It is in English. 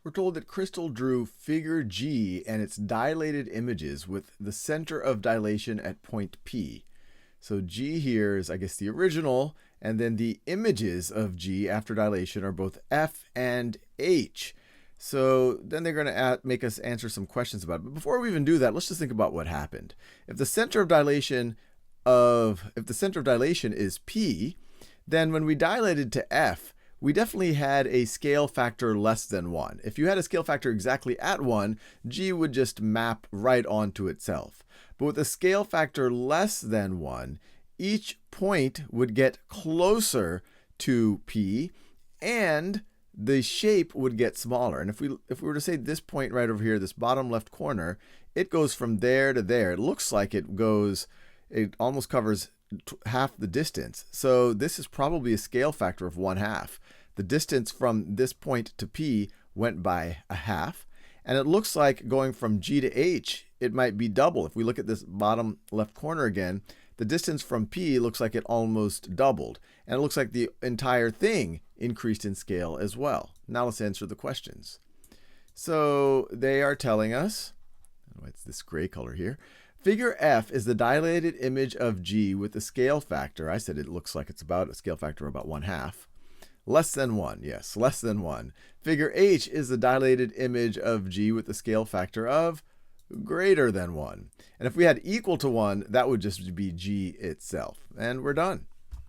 We're told that Crystal drew figure G and its dilated images with the center of dilation at point P. So G here is, I guess, the original, and then the images of G after dilation are both F and H. So then they're going to make us answer some questions about it. But before we even do that, let's just think about what happened. If the center of dilation is P, then when we dilated to F, we definitely had a scale factor less than 1. If you had a scale factor exactly at 1, G would just map right onto itself. But with a scale factor less than 1, each point would get closer to P, and the shape would get smaller. And if we were to say this point right over here, this bottom left corner, it goes from there to there. It looks like it almost covers half the distance. So this is probably a scale factor of 1/2. The distance from this point to P went by 1/2. And it looks like going from G to H, it might be double. If we look at this bottom left corner again, the distance from P looks like it almost doubled. And it looks like the entire thing increased in scale as well. Now let's answer the questions. So they are telling us, it's this gray color here, figure F is the dilated image of G with a scale factor. I said it looks like it's about a scale factor of about 1/2. Less than 1, yes, less than 1. Figure H is the dilated image of G with a scale factor of greater than 1. And if we had equal to 1, that would just be G itself. And we're done.